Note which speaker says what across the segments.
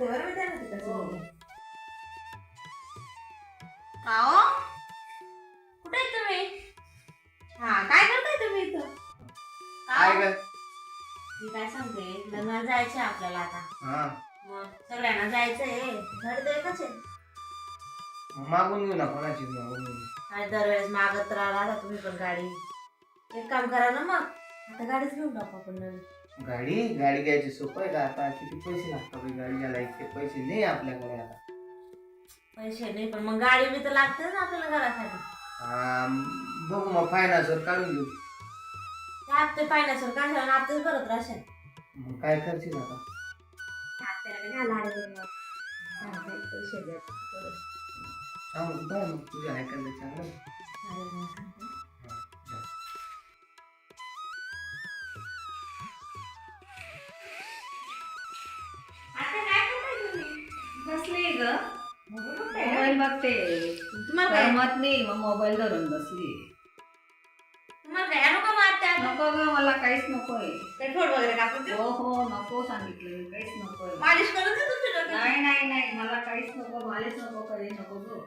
Speaker 1: बघते बरं मी त्याला तिकडचं
Speaker 2: हो.
Speaker 1: बघून. आओ कुठे आहे तुम्ही? हा काय करताय तुम्ही इथं?
Speaker 3: काय
Speaker 1: आओ,
Speaker 3: ग?
Speaker 1: मी काय सांगते लग्नाला जायचंय आपल्याला आता.
Speaker 3: हा
Speaker 1: मग सगळ्यांना जायचंय. घर तर एकच आहे.
Speaker 3: मागून घेऊ ना कोणाची मागून घेऊ.
Speaker 1: काय दरवेळेस मागत राहिला आता तुम्ही पण गाडी. एक काम करा ना मग आता गाडीच घेऊन टाकू आपण नवीन.
Speaker 3: गाडी घ्यायची सोपं आहे का आता? किती पैसे लागतात बाई गाडी घ्यायला? इतके पैसे नाही आपल्याकडे आता.
Speaker 1: पैसे नाही पण मग गाडी बी तर लागते ना आपल्याला घरासाठी.
Speaker 3: हा, बघू मग फायनान्सवर काढून घेऊ.
Speaker 1: ते हप्ते फायनान्सवर काढायला आणि हप्तेच भरत राहशाल.
Speaker 3: मग काय करशील आता?
Speaker 1: हप्त्याला काय लाड देणार? सांगते पैसे द्या थोडं.
Speaker 3: सांगू बघ मग तुझ्या ऐकायला चांगलं.
Speaker 1: चालेल ना, सांगते.
Speaker 3: हा, जा.
Speaker 1: आता काय करताय तुम्ही?
Speaker 2: बसली ग,
Speaker 1: मोबाईल बघताय का?
Speaker 2: मोबाईल बघते.
Speaker 1: तुम्हाला काय
Speaker 2: करमत नाही मग मोबाईल धरून बसली.
Speaker 1: तुम्हाला काय नको मारता?
Speaker 2: नको ग, मला काहीच नकोय.
Speaker 1: काय ठोड वगैरे कापून देऊ?
Speaker 2: हो हो, नको सांगितलं, काहीच नकोय.
Speaker 1: मालिश करून दे तुमच्या डोक्याची.
Speaker 2: नाही नाही नाही, मला काहीच नको, मालिश नको, काही नको ग.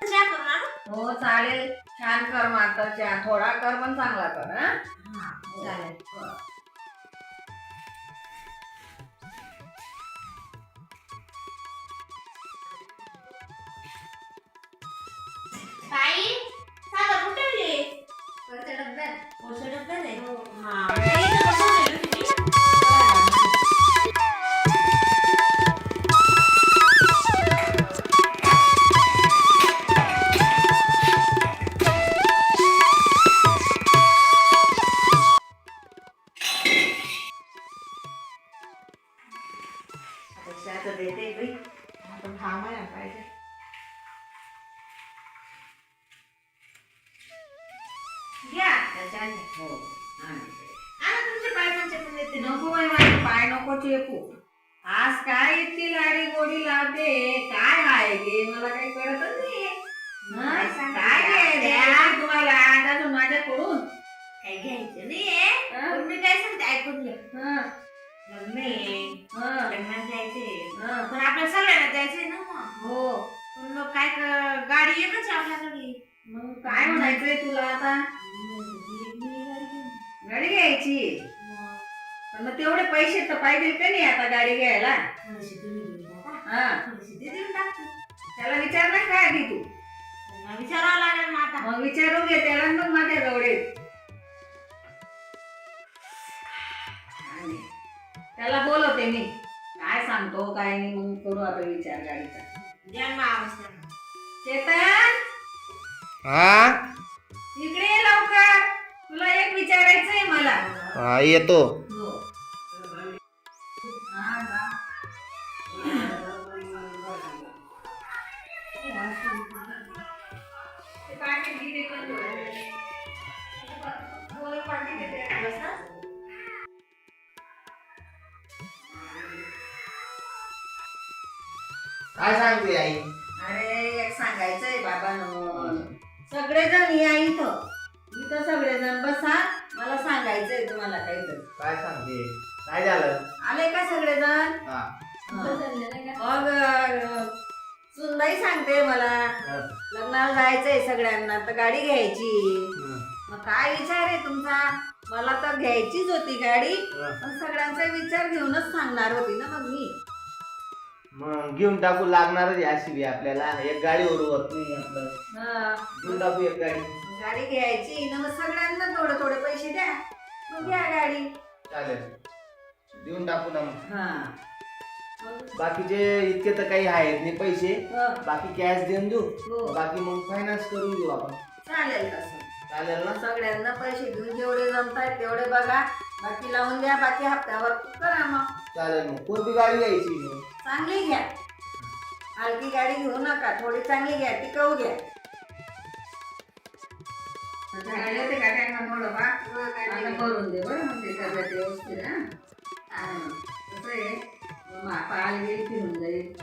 Speaker 1: चहा करून आणू?
Speaker 2: हो चालेल, छान कर माता चहा, थोडा कर पण चांगला कर. हा
Speaker 1: हा, चालेल. ताई, साखर कुठे ठेवली?
Speaker 2: वरच्या डब्यात.
Speaker 1: वरच्या डब्यात आहे?
Speaker 2: हो.
Speaker 1: हा. ताई, इथं बसून ठेवली होती मी. आता चहा तर देते बाई. आपण थांबायला पाहिजे. घ्या, चहा घ्या.
Speaker 2: हो आणि
Speaker 1: आणा तुमचे पाय पण चेपून देते.
Speaker 2: नको बाई, माझे पाय नको चेपू. आज काय इतकी लाडी गोडी लावते, काय आहे गे, मला काही कळतच नाही.
Speaker 1: काय सांगते?
Speaker 2: काय घ्यायचं तुम्हाला आज अजून माझ्याकडून?
Speaker 1: काही घ्यायचं नाहीये.
Speaker 2: हा?
Speaker 1: पण मी काय सांगते ऐकून घ्या.
Speaker 2: हं,
Speaker 1: लग्न आहे.
Speaker 2: हं,
Speaker 1: लग्नात जायचंय.
Speaker 2: हं.
Speaker 1: पण आपल्या सगळ्यांना जायचंय ना मग.
Speaker 2: हो,
Speaker 1: पण मग काय गाडी एकच आहे आपल्याकडे.
Speaker 2: मग काय म्हणायचंय तुला आता? गाडी घ्यायची,
Speaker 1: मग
Speaker 2: पण मग तेवढे पैसे तर पाहिजे का नाही आता गाडी घ्यायला?
Speaker 1: थोडीशी तुम्ही घेऊन टाका.
Speaker 2: हा,
Speaker 1: थोडीशी ते देऊन टाकते.
Speaker 2: त्याला विचारलं काय आधी तू?
Speaker 1: त्यांना विचारावं लागेल मग आता.
Speaker 2: मग विचारून घे त्याला, मग माझ्या जवळ ये. आणि त्याला बोलवते मी, काय सांगतो काय नाही, मग करू आपण विचार गाडीचा.
Speaker 1: जन्म अवस्था.
Speaker 2: चेतन,
Speaker 3: हा
Speaker 2: इकडे ये लवकर, तुला एक विचारायचंय मला.
Speaker 3: हा येतो.
Speaker 2: हो. हा, हा. ते पाकीट घे, ते पण थोडं. थोडं पाकीट दे ते.
Speaker 1: बस ना.
Speaker 3: काय सांगते आई?
Speaker 2: अरे एक सांगायचंय बाबांनो, सगळेजण या इथं, इथं सगळेजण बसा, मला सांगायचंय तुम्हाला काहीतरी.
Speaker 3: काय सांगते? काय झालं?
Speaker 2: आले का सगळेजण?
Speaker 3: हा
Speaker 2: मग सुनबाई सांगते मला लग्नाला जायचंय सगळ्यांना, तर गाडी घ्यायची. मग काय विचार आहे तुमचा? मला तर घ्यायचीच होती गाडी, पण सगळ्यांचा विचार घेऊनच सांगणार होती ना मग मी.
Speaker 3: मग घेऊन टाकू लागणारच आहे अशी बी आपल्याला. एक गाडीवर होत नाही आपलं.
Speaker 2: हा,
Speaker 3: घेऊन टाकू एक गाडी.
Speaker 2: गाडी घ्यायची ना, मग सगळ्यांना थोडे थोडे पैसे द्या, मग घ्या गाडी.
Speaker 3: चालेल, देऊन टाकू ना मग.
Speaker 2: हा,
Speaker 3: बाकीचे इतके तर काही आहेत नाही पैसे.
Speaker 2: मग
Speaker 3: बाकी कॅश देऊन देऊ.
Speaker 2: हो,
Speaker 3: बाकी मग फायनान्स करून घेऊ आपण.
Speaker 2: चालेल तसं.
Speaker 3: चालेल ना?
Speaker 2: सगळ्यांना पैसे घेऊन जेवढे जमतायत तेवढे बघा, बाकी लावून द्या, बाकी हप्त्यावर करा. मग
Speaker 3: चालेल. मग कोणती गाडी घ्यायची मग?
Speaker 2: चांगली घ्या, हलकी गाडी घेऊ नका, थोडी चांगली घ्या, टिकाऊ घ्या. भरून दे बरं, मग ते सगळं व्यवस्थित. कसं आहे, पाहायला गेली फिरून जाईल.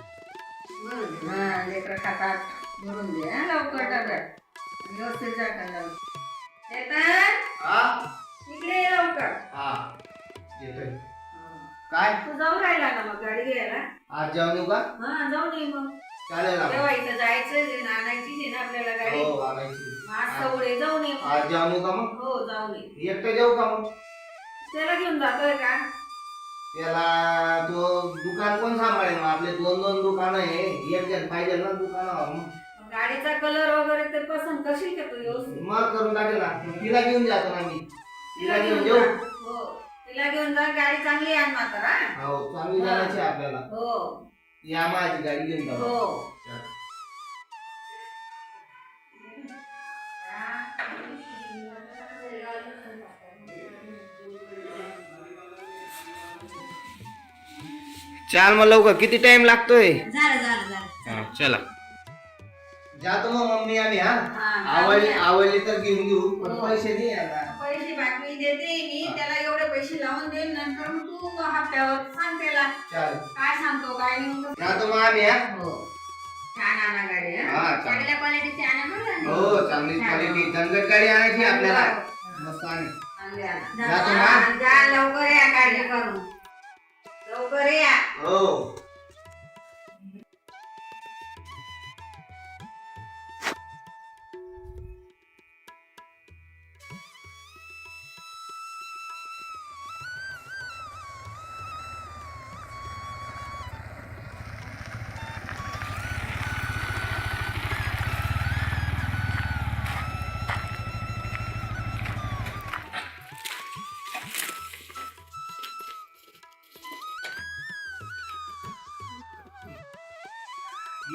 Speaker 2: हा, लेकरं खातात, भरून दे हा लवकर डब्यात, व्यवस्थित जाता. चेतन,
Speaker 3: हा
Speaker 2: इकडे ये लवकर.
Speaker 3: हा येतोय. काय
Speaker 2: तू जाऊन राहिला ना मग गाडी घ्यायला?
Speaker 3: आज जाऊन येऊ का?
Speaker 2: हा जाऊन ये मग.
Speaker 3: चालेल ना.
Speaker 2: तेव्हा इथं जायचंय ना, आणायचीच आहे ना आपल्याला गाडी.
Speaker 3: हो आणायची.
Speaker 2: आज सवडे जाऊन ये.
Speaker 3: आज जाऊन येऊ का मग?
Speaker 2: हो जाऊन ये.
Speaker 3: एकटं जाऊ का मग?
Speaker 2: त्याला घेऊन जातोय का?
Speaker 3: त्याला तो दुकान कोण सांभाळेल मग? आपले 2-2 दुकान आहे, एक जण पाहिजे ना दुकानावर. मग
Speaker 2: गाडीचा कलर वगैरे ते पसंत करशील का तू व्यवस्थित?
Speaker 3: मग करून टाकेल ना. मग तिला घेऊन जातो ना मी. तिला घेऊन जाऊ.
Speaker 2: हो तिला घेऊन जा. गाडी चांगली आण मात्र. हा
Speaker 3: हो चांगली जाण्याची आपल्याला.
Speaker 2: हो
Speaker 3: या माझी गाडी घेऊन जाऊ.
Speaker 2: हो.
Speaker 3: चाल मग लवकर. किती टाइम लागतोय?
Speaker 1: झालं
Speaker 3: चला जातो मग मम्मी आम्ही. हा
Speaker 2: हा,
Speaker 3: आवडली तर घेऊन घेऊ, पण
Speaker 2: हो.
Speaker 3: पैसे दे आता.
Speaker 2: पैसे बाकी देते मी त्याला. एवढे पैसे लावून देईन. नंतर मग तू हप्त्यावर सांग त्याला
Speaker 3: चालेल
Speaker 2: काय सांगतो काय नाही. मग
Speaker 3: जातो मग आम्ही. हा
Speaker 2: हो छान आणा गाडी.
Speaker 3: हा, चालेल.
Speaker 2: चांगल्या क्वालिटीची आणा बरं.
Speaker 3: हो चांगली क्वालिटी दंगट गाडी आणायची आपल्याला. मस्त आण.
Speaker 2: चांगली आणा.
Speaker 3: जातो ना.
Speaker 2: जा लवकर या गाडी करून. लवकर या.
Speaker 3: हो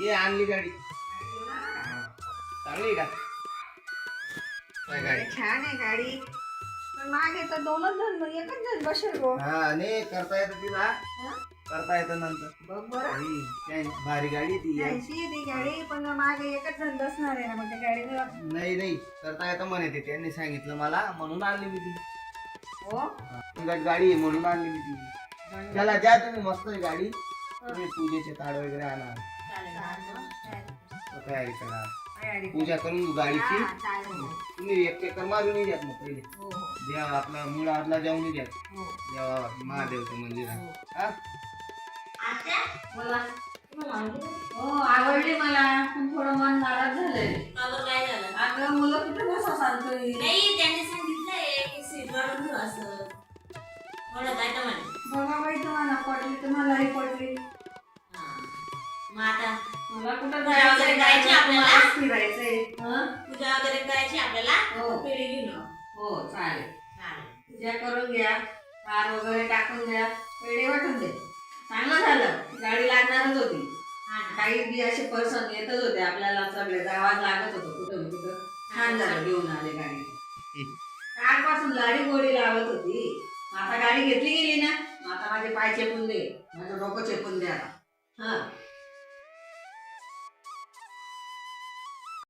Speaker 3: ये आणली गाडी. चांगली का काय गाडी?
Speaker 2: छान आहे गाडी. पण मागे तर दोनच जण मग एकच जण बसेल गो.
Speaker 3: हा नाही करता येतं तिला.
Speaker 2: हा?
Speaker 3: करता येतं नंतर.
Speaker 2: बघ बरं.
Speaker 3: काय भारी गाडी ती.
Speaker 2: त्यांची ती गाडी. पण मागे एकच जण बसणार आहे ना मग त्या गाडीला.
Speaker 3: नाही करता येतं म्हणे ते. त्यांनी सांगितलं मला म्हणून आणली मी ती.
Speaker 2: हो
Speaker 3: तिकट गाडी आहे म्हणून आणली मी ती. चला जा तुम्ही. मस्त आहे गाडी. तुम्ही पूजेचे ताड वगैरे आणा. तयारी करा. पूजा करून घेऊ गाडीची.
Speaker 2: हा, चालेल.
Speaker 3: तुम्ही एक चक्कर मारून नाही द्यात मग पहिले.
Speaker 2: हो,
Speaker 3: देवा आपला मुळातला जाऊन नाही द्यात.
Speaker 2: हो.
Speaker 3: देवा महादेवचं मंदिर आहे. हा
Speaker 2: बोला. हो आवडली मला. पण थोडं मन नाराज झालंय.
Speaker 1: काय झालं?
Speaker 2: अगं मुलं कुठे बसा सांगतोय.
Speaker 1: नाही त्यांनी सांगितलंय की सीट वाढून ठेव असं. थोडं काय तर म्हणे.
Speaker 2: बघा बाई तुम्हाला पडली तर मलाही पडली.
Speaker 1: हा. मग आता
Speaker 2: मला कुठं
Speaker 1: पूजा वगैरे करायची आपल्याला?
Speaker 2: मला फिरायचंय. हं?
Speaker 1: पूजा वगैरे करायची आपल्याला.
Speaker 2: हो.
Speaker 1: पेढे घेऊन ये.
Speaker 2: हो चालेल.
Speaker 1: चालेल.
Speaker 2: पूजा करून घ्या. हार वगैरे टाकून द्या. पेढे वाटून दे. चांगलं झालं. गाडी लागणारच होती.
Speaker 1: हा ना.
Speaker 2: काही बी असे पर्सन येतच होते आपल्याला. सगळे गावात लागत होतं कुठं कुठं. छान झालं घेऊन आले गाडी. कालपासून गाडी गोडी लावत होती. आता गाडी घेतली गेली ना. आता माझे पाय चेपून दे. माझं डोकं चेपून दे आता. हा